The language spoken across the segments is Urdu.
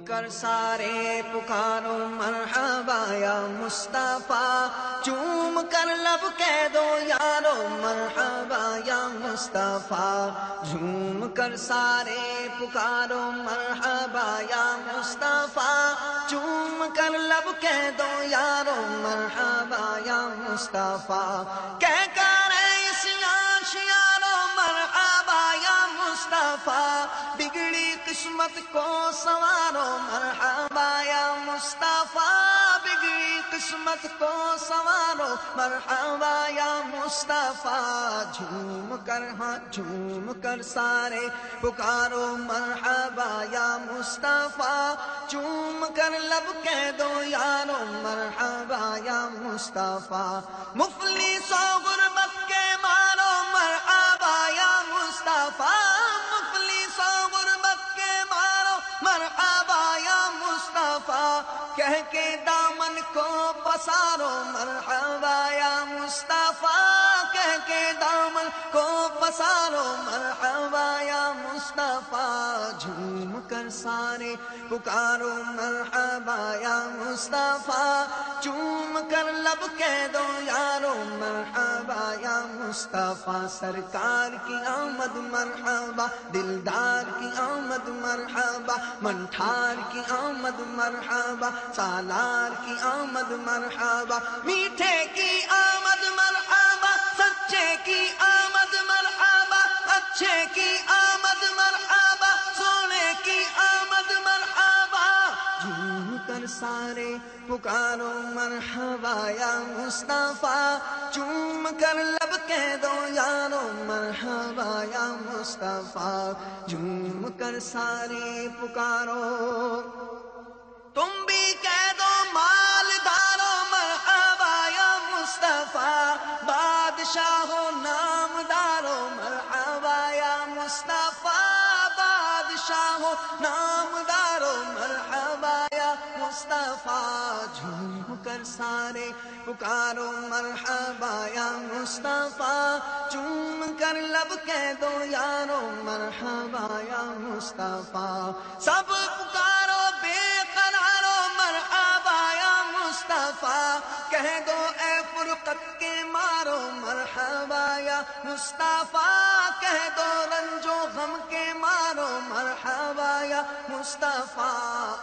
کر سارے پکارو مرحبا یا مصطفیٰ، چوم کر لب کہہ دو یارو مرحبا یا مصطفیٰ، جھوم کر سارے پکارو مرحبا یا مصطفیٰ، چوم کر لب کہہ دو یارو مرحبا یا مصطفیٰ، کہہ کر اس آشیانو مرحبا یا مصطفیٰ، بگڑی قسمت کو سنوارو مرحبا یا مصطفیٰ، بگڑی قسمت کو سنوارو مرحبا یا مصطفیٰ، جھوم کر سارے پکارو مرحبا یا مصطفیٰ، چوم کر لب کہہ دو یارو مرحبا یا مصطفیٰ، مفلس و غربت کے مارو مرحبا یا مصطفیٰ، مفلس و غربت کے مارو مرحبا یا مصطفیٰ، کہہ کے دامن کو پسارو مرحبا یا مصطفیٰ، کہہ کے دامن کو پسارو مرحبا یا مصطفیٰ، جھوم کر سارے پکارو مرحبا یا مصطفیٰ، چوم کر لب کہہ دو یارو مرحبا یا مصطفیٰ، سرکار کی آمد مرحبا، دلدار کی آمد مرحبا، منٹھار کی آمد مرحبا، سالار کی آمد مرحبا، میٹھے کی آمد مرحبا، سچے کی آمد مرحبا، اچھے کی آمد مرحبا، سونے کی آمد مرحبا، جھوم کر سارے پکارو مرحبا یا مصطفیٰ، چوم کر لب کہہ دو یارو مرحبا یا مصطفیٰ، جھوم کر سارے پکارو، تم بھی کہہ دو مالدارو مرحبا یا مصطفیٰ، بادشاہو نامدارو مرحبا یا مصطفیٰ، بادشاہو نامدارو مرحبا یا مصطفیٰ، جھوم کر سارے پکارو مرحبا یا مصطفیٰ، چوم کر لب کہہ دو یارو مرحبا یا مصطفیٰ، سب پکارو بے قرارو مرحبا یا مصطفیٰ، کہہ دو اے فرقت کے مارو مرحبا یا مصطفیٰ، کہہ دو رنج و غم کے مارو مرحبا یا مصطفیٰ،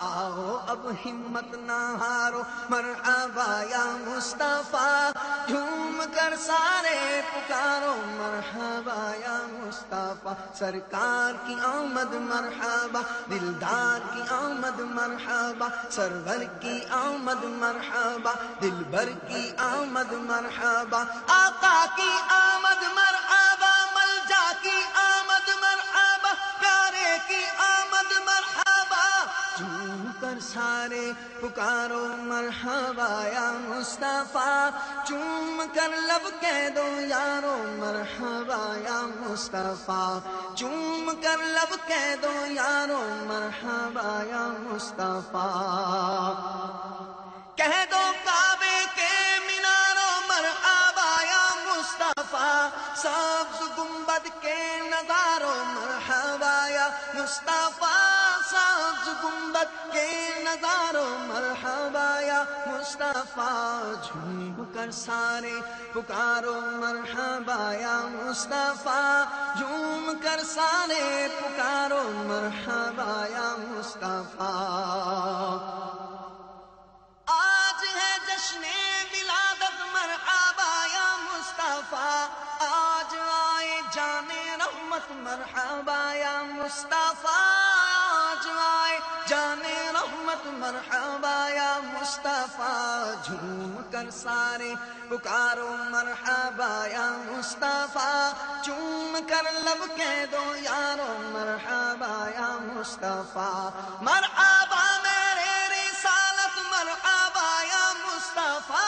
آؤ اب ہمت نہ ہارو مرحبا یا مصطفیٰ، جھوم کر سارے پکارو مرحبا یا مصطفیٰ، سرکار کی آمد مرحبا، دلدار کی آمد مرحبا، سرور کی آمد مرحبا، دلبر کی آمد مرحبا، آقا کی آمد مرحبا، ملجا کی آمد مرحبا، پیارے کی آمد مرحبا، جھوم کر سارے پکارو مرحبا یا مصطفیٰ، چوم کر لب کہہ دو یارو مرحبا یا مصطفیٰ، چوم کر لب کہہ دو یارو مرحبا یا مصطفیٰ، کہہ دو کعبے کے میناروں مرحبا یا مصطفیٰ، سبز گنبد کے نظاروں مرحبا یا مصطفیٰ، سبز گنبد کے نظاروں مرحبا یا مصطفیٰ، جھوم کر سارے پکارو مرحبا یا مصطفیٰ، جھوم کر سارے پکارو مرحبا یا مصطفیٰ، آج ہے جشن ولادت مرحبا یا مصطفیٰ، آج آئے جان رحمت مرحبا یا مصطفیٰ، آج آئے جان رحمت مرحبا یا مصطفیٰ، جھوم کر سارے پکارو مرحبا یا مصطفیٰ، چوم کر لب کہہ دو یارو مرحبا یا مصطفیٰ، مرحبا میرے رسالت مرحبا یا مصطفیٰ،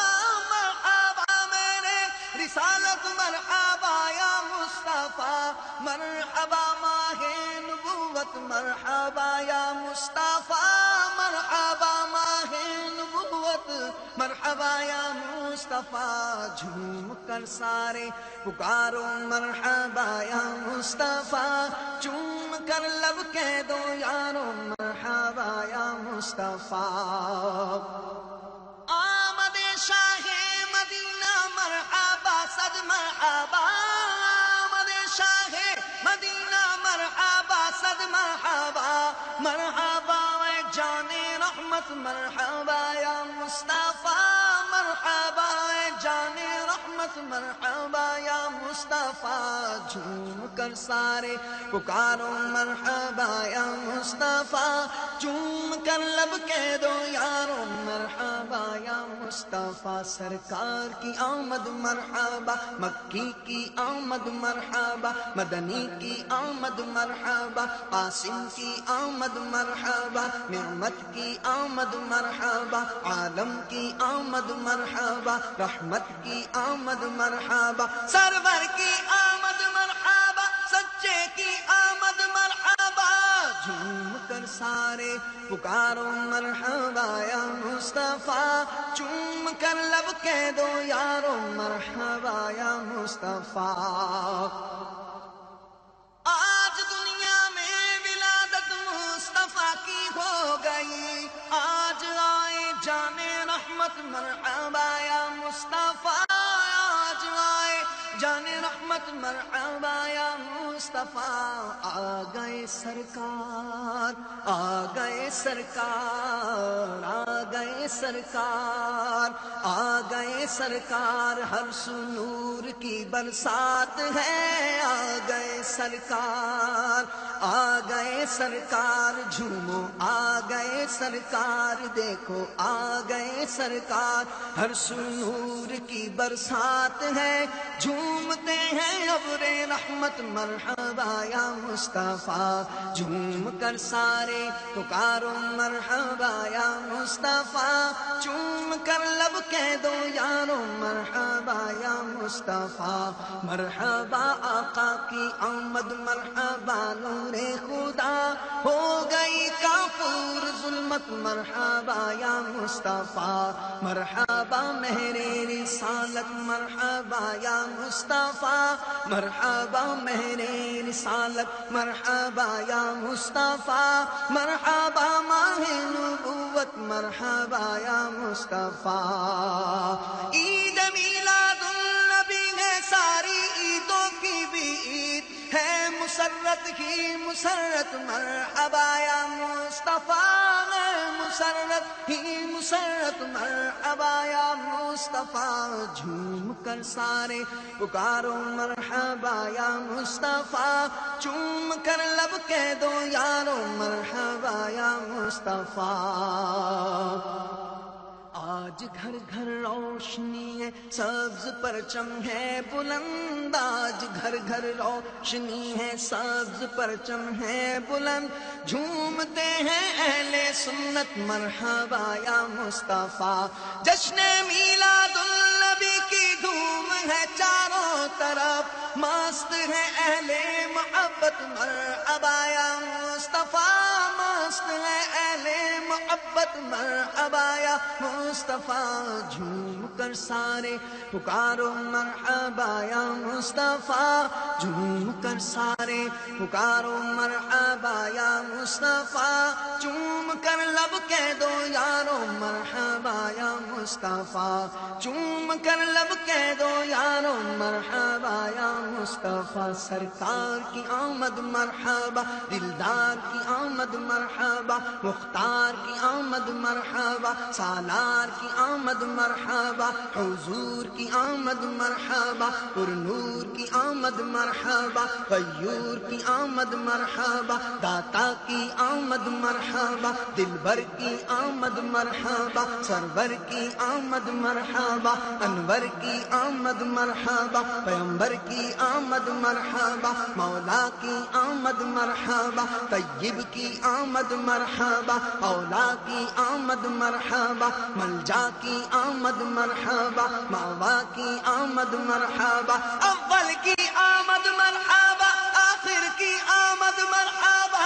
مرحبا میرے رسالت مرحبا یا مصطفیٰ، مرحبا ماہ نبوت مرحبا یا مصطفیٰ، مرحبا ماہ نبوت مرحبا یا مصطفیٰ، جھوم کر سارے پکارو مرحبا یا مصطفیٰ، چوم کر لب کہہ دو یارو مرحبا یا مصطفیٰ آمد شاہ مدینہ مرحبا صد مرحبا آمد شاہ مدینہ مرحبا صد مرحبا مرحبا اے جان رحمت مرحبا یا مصطفیٰ مرحبا اے جان رحمت مرحبا یا مصطفیٰ جھوم کر سارے پکارو مرحبا یا مصطفیٰ جھوم کر لب کہہ دو یارو مرحبا یا مصطفیٰ سرکار کی آمد مرحبا مکی کی آمد مرحبا مدنی کی آمد مرحبا قاسم کی آمد مرحبا نعمت کی آمد مرحبا عالم کی آمد مرحبا رحمت کی آمد مرحبا سرور کی آمد مرحبا سچے کی آمد مرحبا جھوم کر سارے پکارو مرحبا یا مصطفیٰ چوم کر لب کہہ دو یارو مرحبا یا مصطفیٰ آج دنیا میں ولادت مصطفیٰ کی ہو گئی آج آئے جان رحمت مرحبا یا مصطفیٰ آج آئے جان رحمت مرحبا یا مصطفیٰ آ گئے سرکار آ گئے سرکار آ گئے سرکار آ گئے سرکار ہر سو نور کی برسات ہے آ گئے سرکار آ گئے سرکار جھومو آ گئے سرکار دیکھو آ گئے سرکار ہر سو نور کی برسات ہے جھومتے ہیں ابر رحمت مرحبا یا مصطفیٰ جھوم کر سارے پکارو مرحبا یا مصطفیٰ چوم کر لب کہہ دو یارو مرحبا یا مصطفیٰ مرحبا آقا کی آمد مرحبا نور خدا ہو گئی کافور ظلمت مرحبا یا مصطفیٰ مرحبا مہر رسالت مرحبا یا مصطفیٰ مرحبا مہر رسالت مرحبا یا مصطفیٰ مرحبا ماہ نبوت مرحبا یا مصطفیٰ عید میلاد النبی ہے ساری عیدوں کی بھی عید ہے مسرت ہی مسرت مرحبا یا مصطفیٰ مسرت ہی مسرت مرحبا یا مصطفیٰ جھوم کر سارے پکارو مرحبا یا مصطفیٰ چوم کر لب کہہ دو یارو مرحبا یا مصطفیٰ آج گھر گھر روشنی ہے سبز پرچم ہے بلند آج گھر گھر روشنی ہے سبز پرچم ہے بلند جھومتے ہیں اہل سنت مرحبا یا مصطفیٰ جشن میلاد النبی کی دھوم ہے چاروں طرف مست ہے اہل محبت مرحبا یا مصطفیٰ مست ہے اہل محبت مرحبا یا مصطفیٰ جھوم کر سارے پکارو مرحبا یا مصطفیٰ جھوم کر سارے پکارو مرحبا یا مصطفیٰ چوم کر لب کہہ دو یارو مرحبا یا مصطفیٰ چوم کر لب کہہ دو یارو مرحبا یا مصطفیٰ سرکار کی آمد مرحبا دلدار کی آمد مرحبا مختار کی آمد مرحبا سالار کی آمد مرحبا حضور کی آمد مرحبا پر نور کی آمد مرحبا غیور کی آمد مرحبا داتا کی آمد مرحبا دلبر کی آمد مرحبا سرور کی آمد مرحبا انور کی آمد مرحبا پیغمبر کی آمد مرحبا مولا کی آمد مرحبا طیب کی آمد مرحبا اولا کی آمد مرحبا ملجا کی آمد مرحبا ماوا کی آمد مرحبا اول کی آمد مرحبا آخر کی آمد مرحبا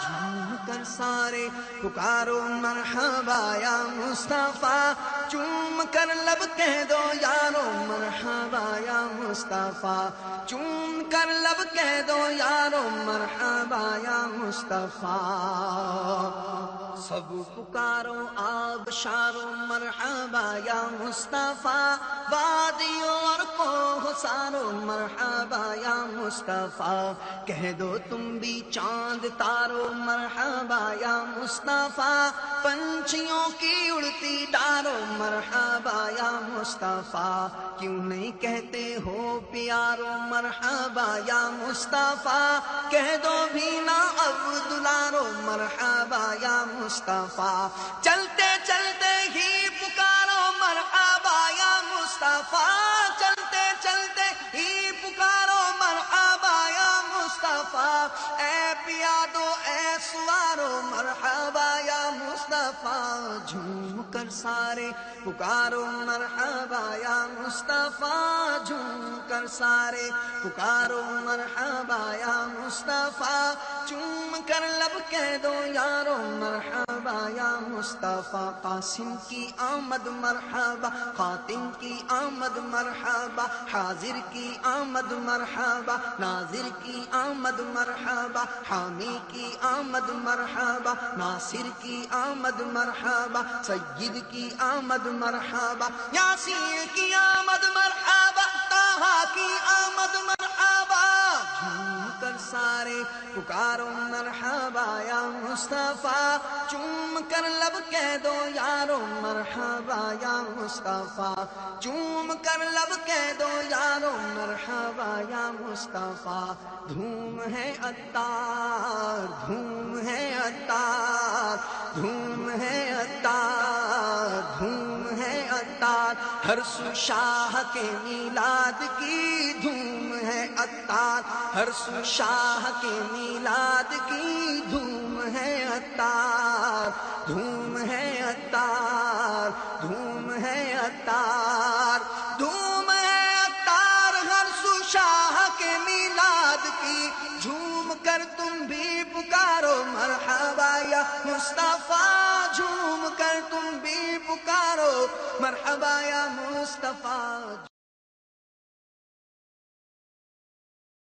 جھوم کر سارے پکارو مرحبا یا مصطفیٰ چوم کر لب کہہ دو یارو مرحبا یا مصطفیٰ چوم کر لب کہہ دو یارو مرحبا یا مصطفیٰ سب پکارو آبشارو مرحبا یا مصطفیٰ، وادیوں اور کوہ سارو مرحبا یا مصطفیٰ، کہہ دو تم بھی چاند تارو مرحبا یا مصطفیٰ، پنچھیوں کی اڑتی ڈارو مرحبا یا مصطفیٰ، کیوں نہیں کہتے ہو پیارو مرحبا یا مصطفیٰ، کہہ دو بھی نا عبداللہ مرحبا یا مصطفیٰ، چلتے چلتے ہی پکارو مرحبا یا مصطفیٰ، چلتے چلتے ہی پکارو مرحبا یا مصطفیٰ، اے پیادو اے سوارو مرحبا یا مصطفیٰ، جھوم کر سارے پکارو مرحبا یا مصطفیٰ، جھوم کر سارے پکارو مرحبا یا مصطفیٰ، چوم کر لب کہہ دو یارو مرحبا یا مصطفیٰ، قاسم کی آمد مرحبا، خاتم کی آمد مرحبا، حاضر کی آمد مرحبا، ناظر کی آمد مرحبا، حامی کی آمد مرحبا، ناصر کی آمد مرحبا، سید کی آمد مرحبا، یاسین کی آمد مرحبا، طٰہٰ کی آمد مرحبا، جھوم کر سارے پکارو مرحبا یا مصطفیٰ، چوم کر لب کہہ دو یارو مرحبا یا مصطفیٰ، چوم کر لب کہہ دو یارو مرحبا یا مصطفیٰ، دھوم ہے عطار، دھوم ہے عطار، دھوم ہے عطار، دھوم ہے عطار، ہر سو شاہ کے میلاد کی دھوم ہے عطار، ہر سو شاہ کے میلاد کی دھوم ہے عطار، دھوم ہے عطار، دھوم ہے عطار، دھوم ہے عطار، ہر سو شاہ کے میلاد کی، جھوم کر تم بھی پکارو مرحبا یا مصطفیٰ، جھوم کر تم بھی پکارو مرحبا یا مصطفیٰ۔